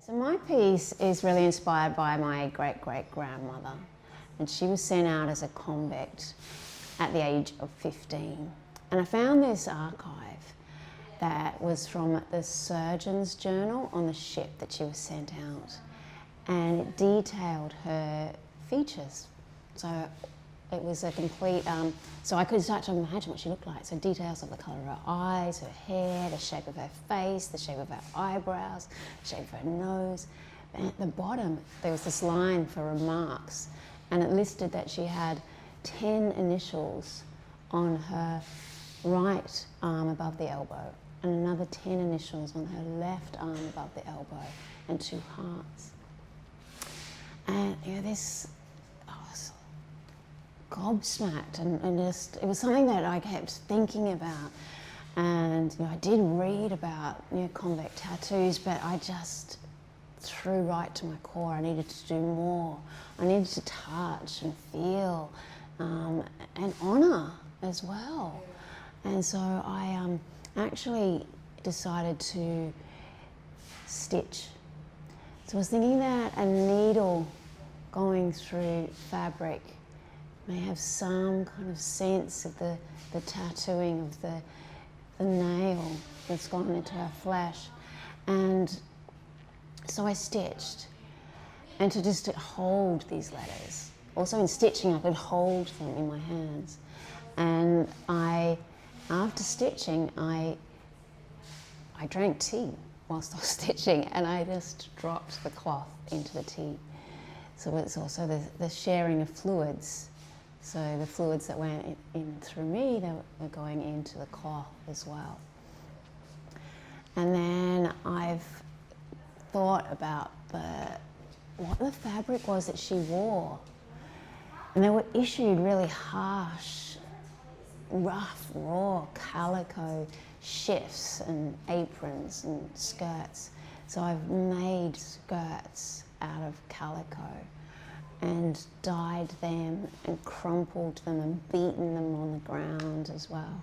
So my piece is really inspired by my great-great-grandmother, and she was sent out as a convict at the age of 15. And I found this archive that was from the surgeon's journal on the ship that she was sent out, and it detailed her features. So it was a complete, so I could start to imagine what she looked like. So details of the colour of her eyes, her hair, the shape of her face, the shape of her eyebrows, the shape of her nose. And at the bottom, there was this line for remarks, and it listed that she had 10 initials on her right arm above the elbow, and another 10 initials on her left arm above the elbow, and 2 hearts. And this, I was gobsmacked, and just, it was something that I kept thinking about. And I did read about convict tattoos, but I just threw right to my core. I needed to do more. I needed to touch and feel and honour as well. And so I actually decided to stitch. So I was thinking that a needle going through fabric may have some kind of sense of the tattooing of the nail that's gone into her flesh. And so I stitched, and to just hold these letters. Also in stitching, I could hold them in my hands. And after stitching, I drank tea whilst I was stitching, and I just dropped the cloth into the tea. So it's also the sharing of fluids. So the fluids that went in through me, they were going into the cloth as well. And then I've thought about what the fabric was that she wore. And they were issued really harsh, rough, raw calico shifts and aprons and skirts. So I've made skirts out of calico and dyed them and crumpled them and beaten them on the ground as well.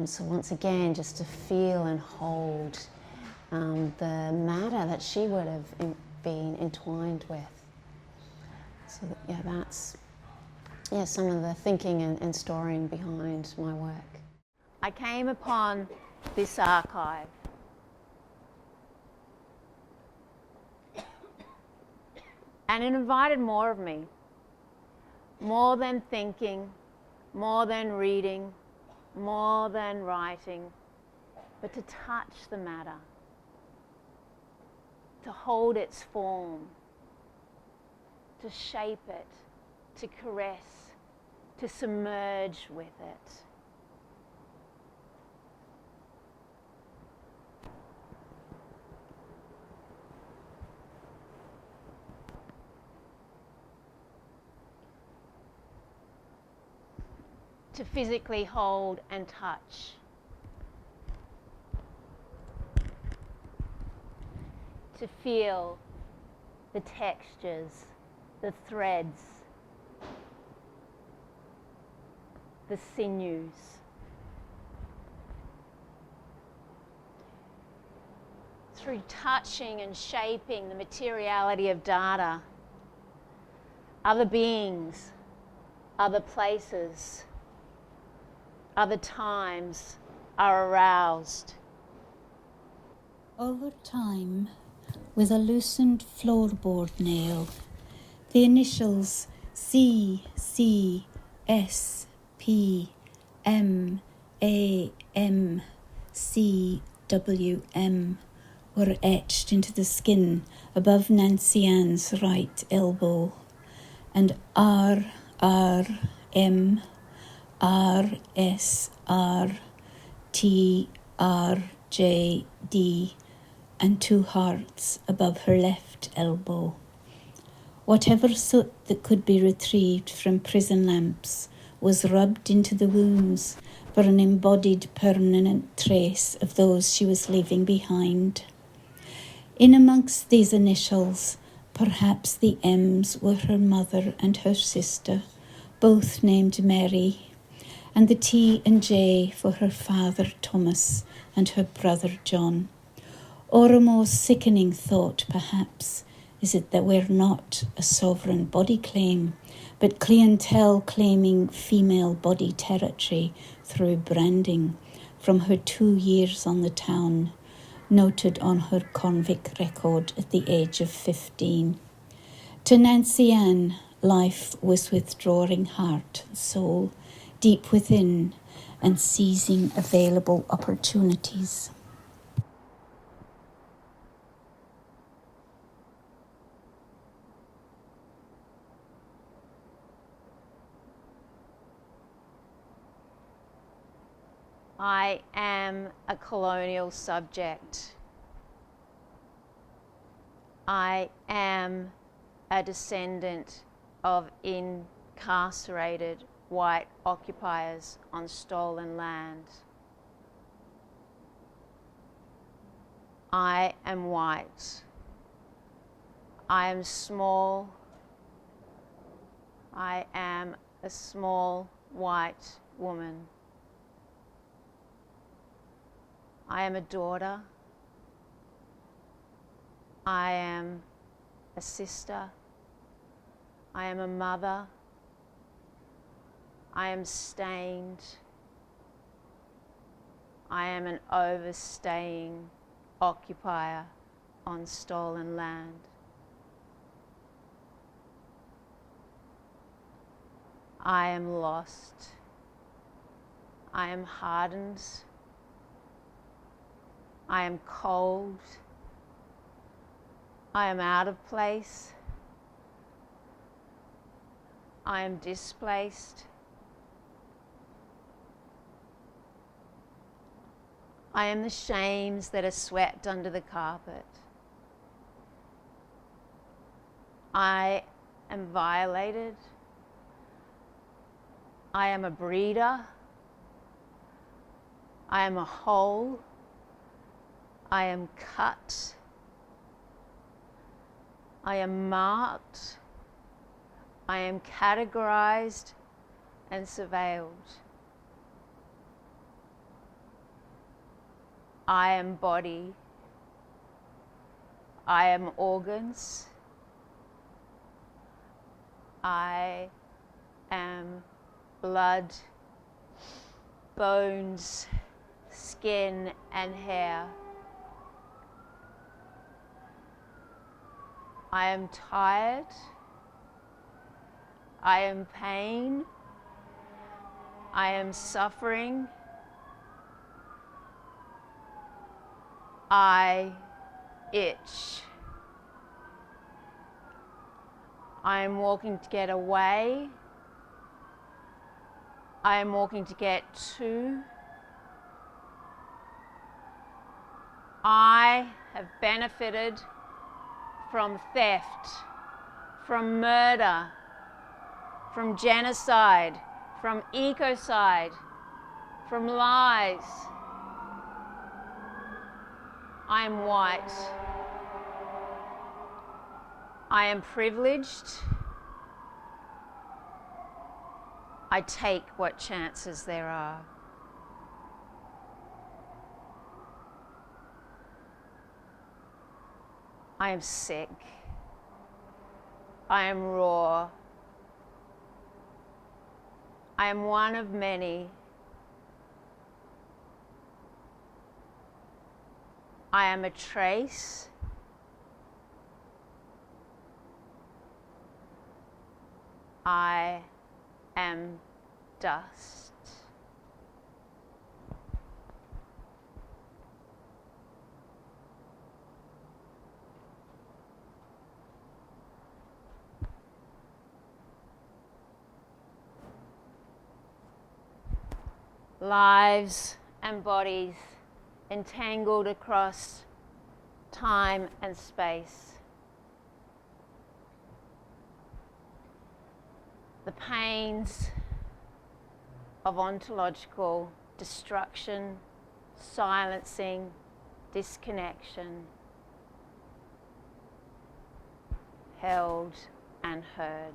So once again, just to feel and hold the matter that she would have been entwined with. So that's some of the thinking and storying behind my work. I came upon this archive and it invited more of me, more than thinking, more than reading, more than writing, but to touch the matter, to hold its form, to shape it, to caress, to submerge with it. To physically hold and touch. To feel the textures, the threads, the sinews. Through touching and shaping the materiality of data, other beings, other places, other times are aroused. Over time, with a loosened floorboard nail, the initials C, C, S, P, M, A, M, C, W, M were etched into the skin above Nancy Ann's right elbow, and R, R, M, R, S, R, T, R, J, D, and 2 hearts above her left elbow. Whatever soot that could be retrieved from prison lamps was rubbed into the wounds for an embodied permanent trace of those she was leaving behind. In amongst these initials, perhaps the M's were her mother and her sister, both named Mary, and the T and J for her father Thomas and her brother John. Or a more sickening thought, perhaps, is it that we're not a sovereign body claim, but clientele claiming female body territory through branding from her 2 years on the town, noted on her convict record at the age of 15. To Nancy Ann, life was withdrawing heart and soul, deep within, and seizing available opportunities. I am a colonial subject. I am a descendant of incarcerated white occupiers on stolen land. I am white. I am small. I am a small white woman. I am a daughter. I am a sister. I am a mother. I am stained. I am an overstaying occupier on stolen land. I am lost. I am hardened. I am cold. I am out of place. I am displaced. I am the shames that are swept under the carpet. I am violated. I am a breeder. I am a hole. I am cut. I am marked. I am categorized and surveilled. I am body. I am organs. I am blood, bones, skin, and hair. I am tired. I am pain. I am suffering. I itch. I am walking to get away. I am walking to get to. I have benefited from theft, from murder, from genocide, from ecocide, from lies. I am white. I am privileged. I take what chances there are. I am sick. I am raw. I am one of many. I am a trace. I am dust. Lives and bodies entangled across time and space. The pains of ontological destruction, silencing, disconnection, held and heard.